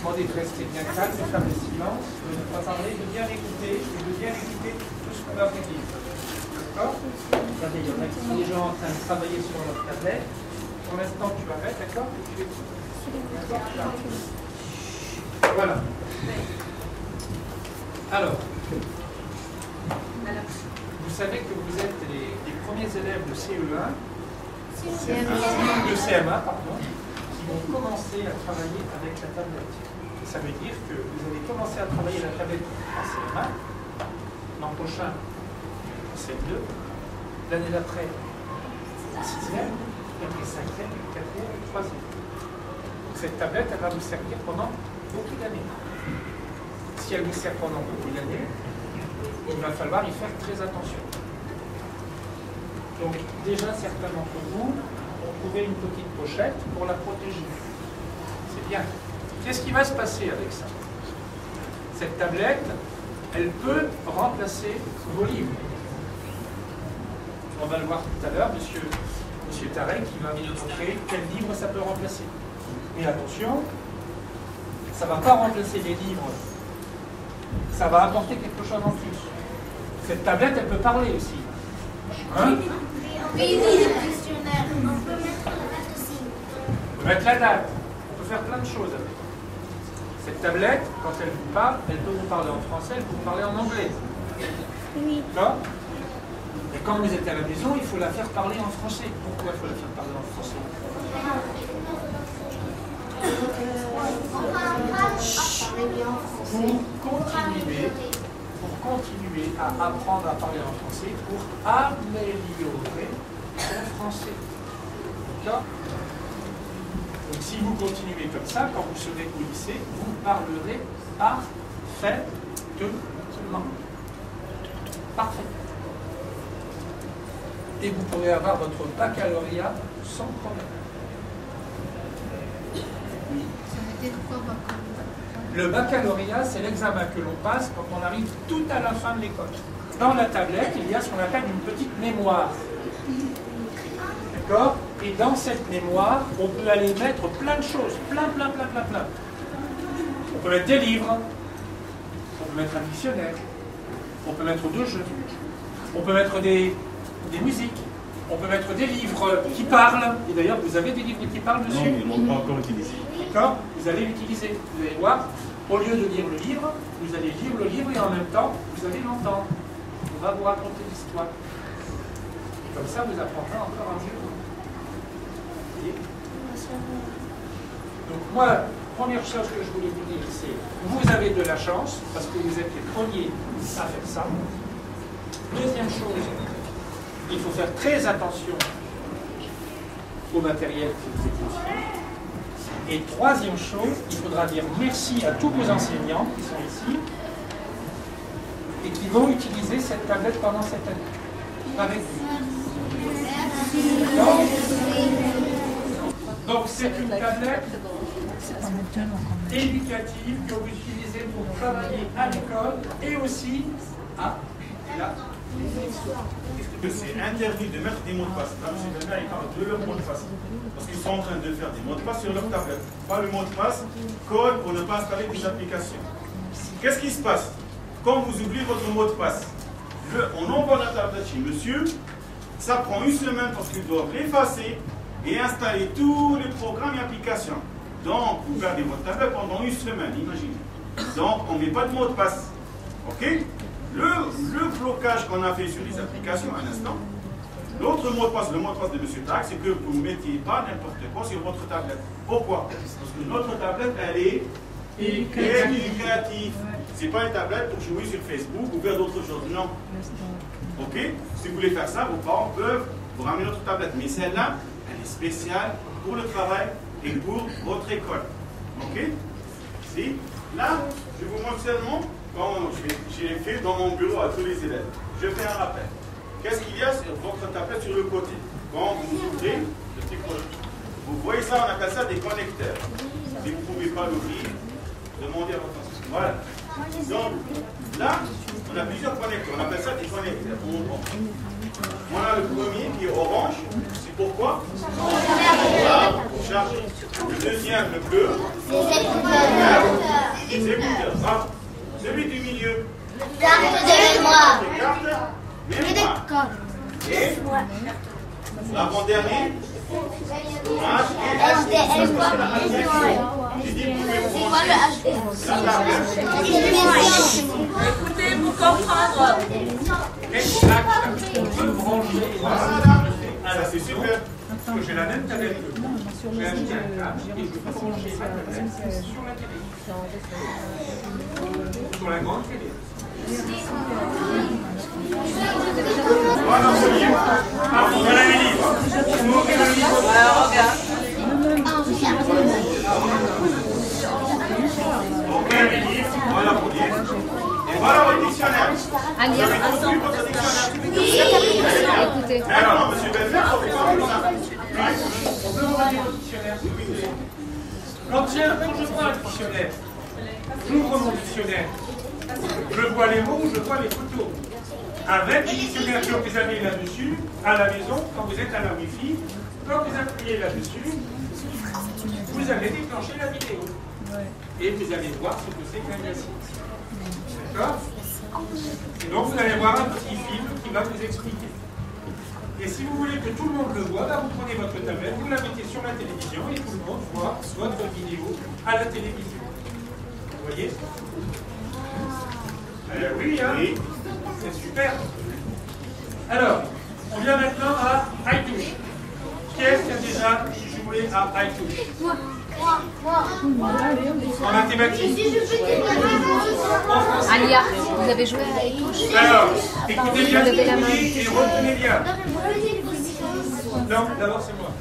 demander de rester bien calme, de faire le silence, de ne pas parler, de bien écouter et de bien écouter tout ce qu'on va vous dire. D'accord? Regardez, il y en a qui sont déjà en train de travailler sur leur tablette. Pour l'instant, tu vas mettre, d'accord? Voilà. Alors, vous savez que vous êtes les premiers élèves de CE1, de CM1, pardon, qui vont commencer à travailler avec la tablette. Et ça veut dire que vous allez commencer à travailler la tablette en CM1, l'an prochain en CM2, l'année d'après en 6e, et après 5e, 4e, 3e. Donc cette tablette, elle va vous servir pendant beaucoup d'années. Si elle vous sert pendant beaucoup d'années, il va falloir y faire très attention. Donc déjà, certains d'entre vous ont trouvé une petite pochette pour la protéger. C'est bien. Qu'est-ce qui va se passer avec ça? Cette tablette, elle peut remplacer vos livres. On va le voir tout à l'heure, monsieur Tarek qui va vous montrer quel livre ça peut remplacer. Mais attention, ça ne va pas remplacer les livres, ça va apporter quelque chose en plus. Cette tablette, elle peut parler aussi. Hein? Oui, les questionnaires. On peut mettre la date aussi. On peut mettre la date. On peut faire plein de choses avec. Cette tablette, quand elle vous parle, elle peut vous parler en français, elle peut vous parler en anglais. Oui. D'accord? Et quand vous êtes à la maison, il faut la faire parler en français. Pourquoi il faut la faire parler en français? Pour continuer à apprendre à parler en français, pour améliorer son français. D'accord? Donc si vous continuez comme ça, quand vous serez au lycée, vous parlerez parfaitement. Parfait. Et vous pourrez avoir votre baccalauréat sans problème. Oui. Le baccalauréat, c'est l'examen que l'on passe quand on arrive tout à la fin de l'école. Dans la tablette, il y a ce qu'on appelle une petite mémoire. D'accord? Et dans cette mémoire, on peut aller mettre plein de choses. Plein. On peut mettre des livres, on peut mettre un dictionnaire, on peut mettre 2 jeux, on peut mettre des musiques, on peut mettre des livres qui parlent. Et d'ailleurs, vous avez des livres qui parlent dessus. Non, ils ne l'ont pas encore utilisé. D'accord? Vous allez l'utiliser. Vous allez voir, au lieu de lire le livre, vous allez lire le livre et en même temps, vous allez l'entendre. On va vous raconter l'histoire. Et comme ça, vous apprendrez encore un mieux. Donc moi, première chose que je voulais vous dire, c'est vous avez de la chance, parce que vous êtes les premiers à faire ça. Deuxième chose, il faut faire très attention au matériel que vous utilisez. Et troisième chose, il faudra dire merci à tous vos enseignants qui sont ici et qui vont utiliser cette tablette pendant cette année. Avec vous. D'accord ? Donc c'est une tablette éducative que vous utilisez pour travailler à l'école et aussi à la C'est interdit de mettre des mots de passe. Là, M. Bernard, il parle de leur mot de passe. Parce qu'ils sont en train de faire des mots de passe sur leur tablette. Pas le mot de passe, code pour ne pas installer des applications. Qu'est-ce qui se passe? Quand vous oubliez votre mot de passe, on envoie la tablette chez monsieur, ça prend une semaine parce qu'ils doivent l'effacer et installer tous les programmes et applications. Donc, vous gardez votre tablette pendant une semaine, imaginez. Donc, on ne met pas de mot de passe. OK? Le blocage qu'on a fait sur les applications, un instant, l'autre mot de passe, le mot de passe de M. Tarek, c'est que vous ne mettiez pas n'importe quoi sur votre tablette. Pourquoi? Parce que notre tablette, elle est éducative. Ce n'est pas une tablette pour jouer sur Facebook ou faire d'autres choses. Non. OK? Si vous voulez faire ça, vos parents peuvent vous ramener notre tablette. Mais celle-là, elle est spéciale pour le travail et pour votre école. OK? Si? Là, je vous montre seulement quand j'ai fait dans mon bureau à tous les élèves. Je fais un rappel. Qu'est-ce qu'il y a sur votre tablette sur le côté? Quand vous ouvrez le petit projet, vous voyez ça, on appelle ça des connecteurs. Si vous ne pouvez pas l'ouvrir, demandez à votre enseignant. Voilà. Donc, là, on a plusieurs connecteurs. On appelle ça des connecteurs. On a le premier qui est orange. C'est pourquoi? Pour chargé. Le deuxième, le bleu. Les écouteurs. Bravo. Celui du milieu. Carte de mémoire. Les cartes. Mémoire. Et l'avant-dernier. J'ai dit, vous pouvez brancher la tablette. Écoutez, pour comprendre. Exact. On peut brancher. Voilà. Ça, c'est super. Parce que j'ai la même tablette que vous. J'ai acheté un câble et je peux brancher ma tablette sur la télé. Sur la grande télé. Voilà, ce livre. Ah, voilà les livres. Vous ouvrez le livre. Alors, regarde. Ouvrez les livres. Voilà vos livres. Et voilà votre dictionnaire. Vous avez construit votre dictionnaire. Écoutez. Alors, monsieur Belfort, on fait quoi comme ça? On peut regarder le dictionnaire si vous voulez. Quand je prends un dictionnaire, j'ouvre mon dictionnaire, je vois les mots, je vois les photos. Avec le dictionnaire que vous avez là-dessus, à la maison, quand vous êtes à la Wi-Fi, quand vous appuyez là-dessus, vous allez déclencher la vidéo. Et vous allez voir ce que c'est qu'un classique. D'accord? Et donc vous allez voir un petit film qui va vous expliquer. Et si vous voulez que tout le monde le voit, bah vous prenez votre tablette, vous la mettez sur la télévision et tout le monde voit votre vidéo à la télévision. Vous voyez? Oui, hein? Oui. C'est super. Alors, on vient maintenant à iTouch. Qui est-ce qui a déjà joué à iTouch? Moi. En mathématiques. En français. Alia, vous avez joué à Touche? Alors, écoutez bien ce que Levez la je main. dis et retenez bien. Non, d'abord c'est moi.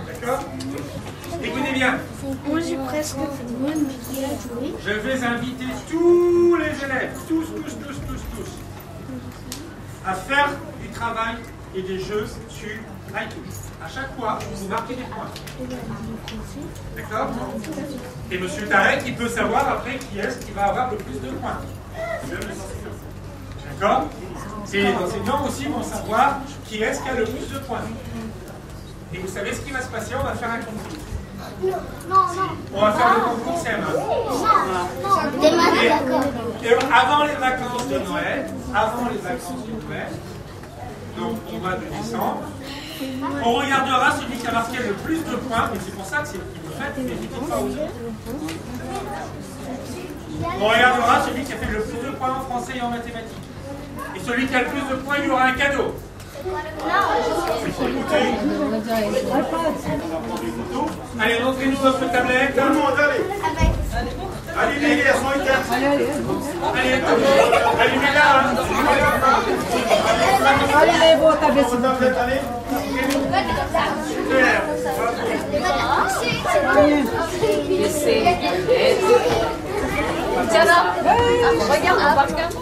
D'accord? Écoutez bien. Moi j'ai presque fini, mais qui a joué? Je vais inviter tous les élèves, tous, à faire du travail et des jeux sur iTouch. À chaque fois, vous marquez des points. D'accord? Et M. Tarek, il peut savoir après qui est-ce qui va avoir le plus de points. D'accord? Et les enseignants aussi vont savoir qui est-ce qui a le plus de points. Et vous savez ce qui va se passer? On va faire un concours. Non. On va faire le concours CM1. Des maths, d'accord. Et avant les vacances de Noël, donc au mois de décembre, on regardera celui qui a marqué le plus de points, et c'est pour ça que c'est vous faites, mais dites pas aux autres. On regardera celui qui a fait le plus de points en français et en mathématiques. Et celui qui a le plus de points, il aura un cadeau. Écoutez, on va prendre des photos. Allez, montrez-nous votre tablette. Tout le monde, allez. Allumez-les, elles sont éteintes. Allez, allumez-la. Allez, vos tablettes. Votre tablette, allez. Super. Tiens là, regarde, on va regarder.